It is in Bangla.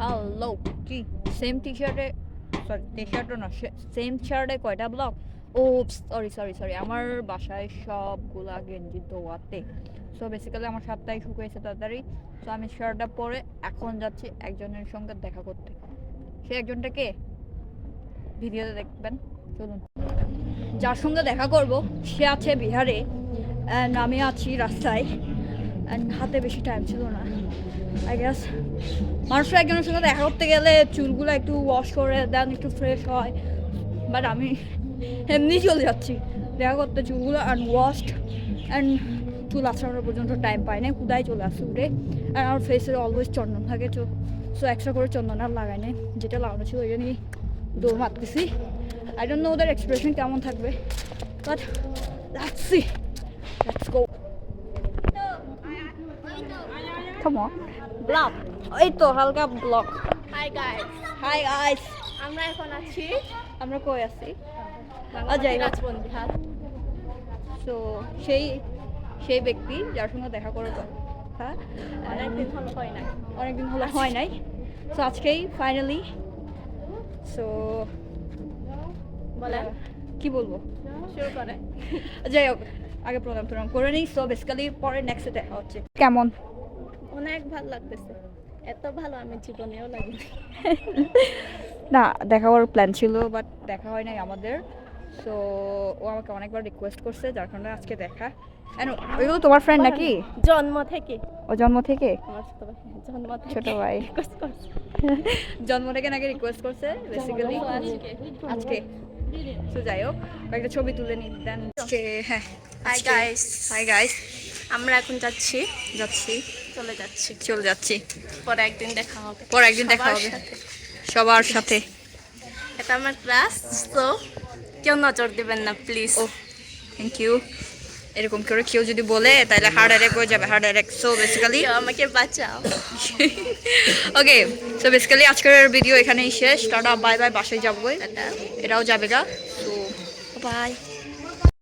হ্যালো কি সেম টি শার্টে সরি টি শার্টও না সেম শার্টে কয়টা ব্লক ও সরি সরি সরি আমার বাসায় সবগুলা গেঞ্জি ধোয়াতে সো বেসিক্যালি আমার সপ্তাহে শুকিয়েছে তাড়াতাড়ি সো আমি শার্টটা পরে এখন যাচ্ছি একজনের সঙ্গে দেখা করতে সে একজনটা কে ভিডিওতে দেখবেন চলুন যার সঙ্গে দেখা করব সে আছে বিহারে অ্যান্ড আমি আছি রাস্তায় অ্যান্ড হাতে বেশি টাইম ছিল না আই গেস মানুষের একজনের সঙ্গে দেখা করতে গেলে চুলগুলো একটু ওয়াশ করে দেন একটু ফ্রেশ হয় বাট আমি এমনি চলে যাচ্ছি দেখা করতে চুলগুলো আনওয়াশড অ্যান্ড চুল আছড়ানো পর্যন্ত টাইম পাই না কোথায় চলে আসছে উঠে আর আমার ফেসের অলওয়েজ চন্দন থাকে তো সো এক্সট্রা করে চন্দন আর লাগাই নেই যেটা লাগানো ছিল ওই জন্যই দৌড় মারতেছি আই ডোন্ট নো ওদের এক্সপ্রেশন কেমন থাকবে but let's see let's go come on blog এই তো হালকা blog hi guys, hi guys আমরা এখন আছি আমরা কই আছি বাংলাদেশের যাই হোক। রাজবন্দী হাট। সো সেই সেই ব্যক্তি যার সঙ্গে দেখা করার কথা অনেকদিন হলো হয় না। অনেকদিন হলো হয় নাই সো আজকেই ফাইনালি সো বলেন, কি বলবো শুরু করে। যাই হোক আগে প্রোগ্রাম টোগ্রাম করে নিই সো বেসিক্যালি পরে নেক্সটে দেখা হচ্ছে কেমন অনেক ভালো লাগতেছে, এত ভালো আমি জীবনেও লাগিনি। না দেখা হওয়ার প্ল্যান ছিল বাট দেখা হয় নাই আমাদের সো ও আমাকে অনেকবার রিকোয়েস্ট করছে যার কারণে আজকে দেখা ওইগুলো তোমার ফ্রেন্ড নাকি জন্ম থেকে ও জন্ম থেকে আমার ছোট ভাই, জন্ম থেকে ছোট ভাই request করছে। জন্ম থেকে নাকি রিকোয়েস্ট করছে বেসিক্যালি আজকে তো যাই হোক কয়েকটা ছবি তুলে নিই দেন হ্যাঁ হাই গাইস, হাই গাইস আমরা এখন যাচ্ছি চলে যাচ্ছি পরে একদিন দেখা হবে, পরে একদিন দেখা সবার হবে। সাথে। সবার সাথে এটা আমার ক্লাস, তো কেউ নজর দিবেন না প্লিজ। ও থ্যাংক ইউ এরকম করে কেউ যদি বলে তাহলে হার্ট অ্যাটাক হয়ে যাবে হার্ট অ্যাটাক সো বেসিক্যালি কেউ আমাকে বাঁচাও। ওকে সো বেসিক্যালি আজকের ভিডিও এখানেই শেষ টাটা বাই বাই বাসায় যাবো টাটা। এটাও যাবে গা সো বাই